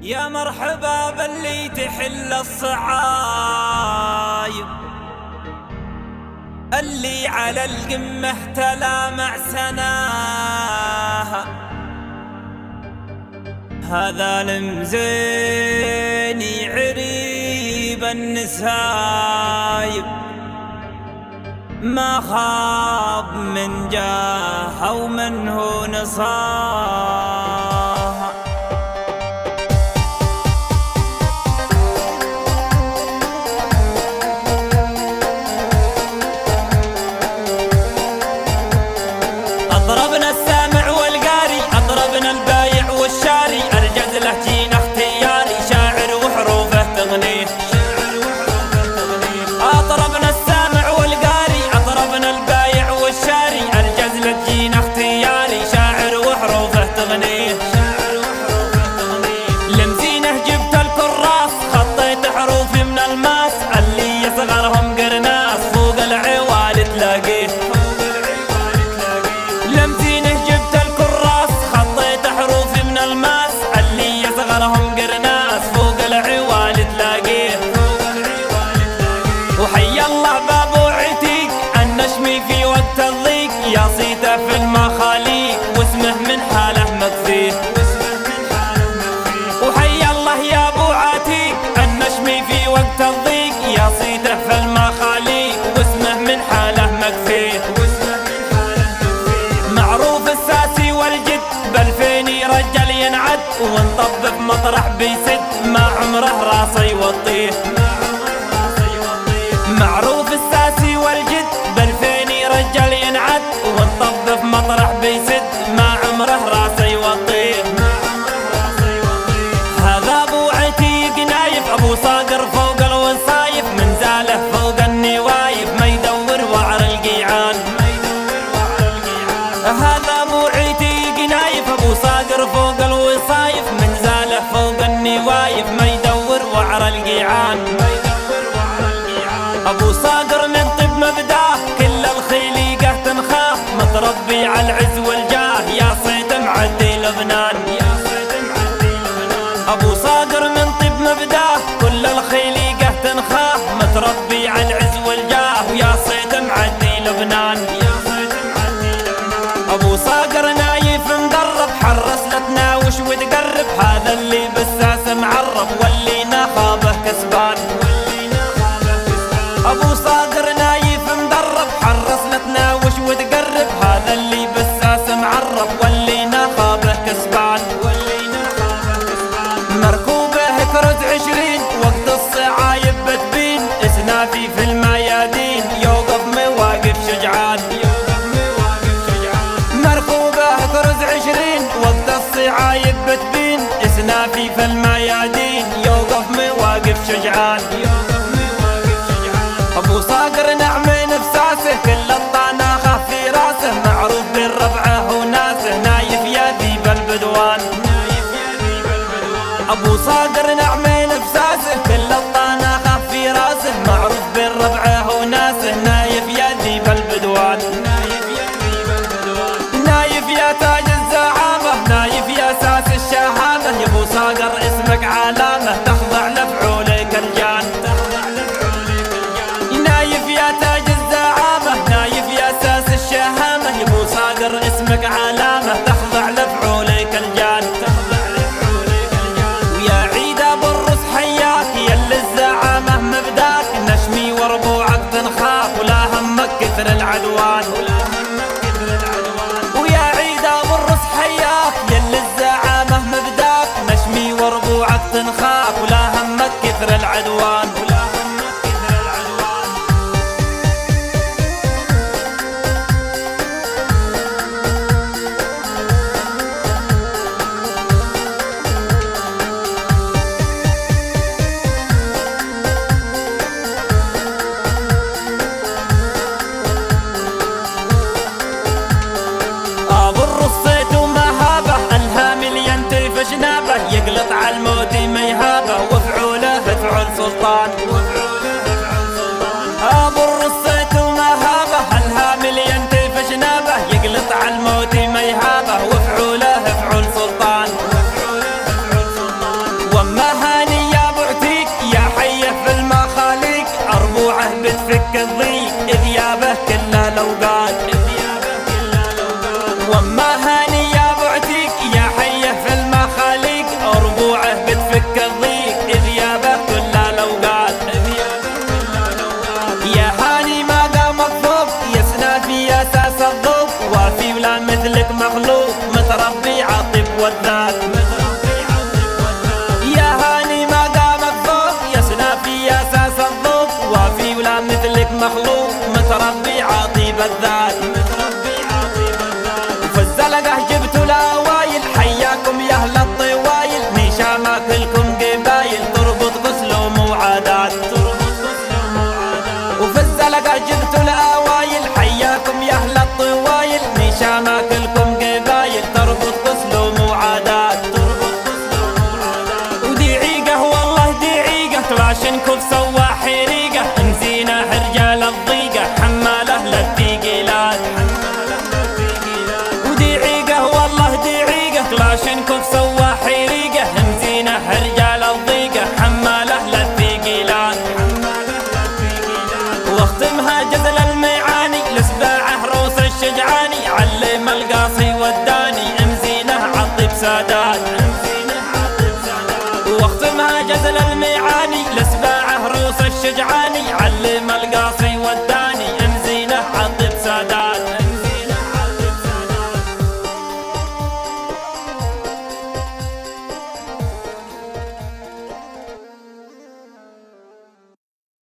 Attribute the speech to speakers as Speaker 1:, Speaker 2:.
Speaker 1: يا مرحبا باللي تحل الصعايب، اللي على القمة تلامع سناها. هذا المزيني عريب النسايب، ما خاب من جاه ومنه نصاها. أضربنا السامع والقاري، أضربنا البايع والشاري، أرجز له جينا اختياري، شاعر وحروفه تغنيه. أضربنا السامع والقاري، أضربنا البايع والشاري، أرجز له جينا اختياري، شاعر وحروفه تغنيه. لمزينه جبت الكراس، خطيت حروفي من الماس، اللي يصغرهم قرناس فوق العوالي تلاقيه. لمزينه جبت الكراس، خطيت حروفي من الماس، اللي يصغرهم قرناس فوق العوالي تلاقيه. وحي الله بابو عتيق النشمي في وقت الضيق، يا صيته في المخاليق واسمه من حاله مكفيه. وحي الله يا ابو عتيق النشمي في وقت الضيق، يا صيته في المخاليق واسمه من حاله مكفيه. معروف الساسي والجد بالفيني رجل ينعد، ونطبب مطرح بيسد ما عمره راسه يوطيه. معروف الساسي والجد بالفيني رجل ينعد، ونطبب مطرح بيسد ما عمره راسه يوطيه. هذا ابو عتيق نايف، ابو صاقر فوق الوصايف، من زاله فوق النوايف ما يدور وعر القيعان. هذا ابو عتيق نايف، ابو صاقر فوق الوصايف، من زاله فوق النوايف ما يدور وعر القيعان. ابو صاقر من طب مبداه، كل الخليقه تنخاه، متربي على العز والجاه، يا صيت معدي لبنان. ابو صاقر من طب مبداه، كل الخليقه تنخاه، متربي على العز والجاه، يا صيت معدي لبنان. ابو صاقر نايف مدرب، حرس لا تناوش وتقرب، هذا اللي بالساس معرب واللي نخابه كسبان. ابو صاقر نايف مدرب، حرس لا تناوش وتقرب، هذا اللي بالساس معرب واللي نخابه كسبان. مركوبه كرز 20 وقت الصعايب بتبين، اسنافي في الميادين يوقف مواقف شجعان. مركوبه كرز 20 وقت الصعايب بتبين، اسنافي في الميادين يوقف مواقف شجعان. ابو صاقر نعمين بساسه، كل الطناخه في راسه، معروف بين ربعه وناسه، نايف يا ذيب البدوان. ابو صاقر نعمين بساسه، كل الطناخه في راسه، معروف بين ربعه وناسه، نايف يا ذيب البدوان. نايف يا تاج الزعامه، نايف يا ساس الشهامه، يا ابو صاقر اسمك علامه تخضع لفعولك الجان. نايف يا تاج الزعامه، نايف يا ساس الشهامه، يا ابو صاقر اسمك علامه تخضع لفعولك الجان. ويا عيد ابو الرس حياك، يا الزعامه مبداك، نشمي وربوعك تنخاف ولا همك كثر العدوان. ويا عيد ابو الرس حياك، يا الزعامه مبداك، نشمي وربوعك تنخاف والذات. يا هاني ما قامك فوق يسنى في أساس الذوق، وفي ولا مثلك مخلوق متربي عاطي بالذات. وفي الزلقة جبتوا الأوايل حياكم يا أهل الطوايل، نيشا ما كلكم قبايل تربط بسلوم وعادات. وفي الزلقة جبتوا الأوايل حياكم يا أهل الطوايل، نيشا ما كلكم قبايل تربط بسلوم وعادات. ودي عيقة والله دي عيقة كلاشنكوف سوا حريقة، نزينه رجال الضيقة حماله للثقيلات. ودي عيقة والله دي عيقة كلاشنكوف سوا حريقة، نزينه رجال الضيقة حماله للثقيلات. واختمها جزل المعاني لسباعه روس الشجعان،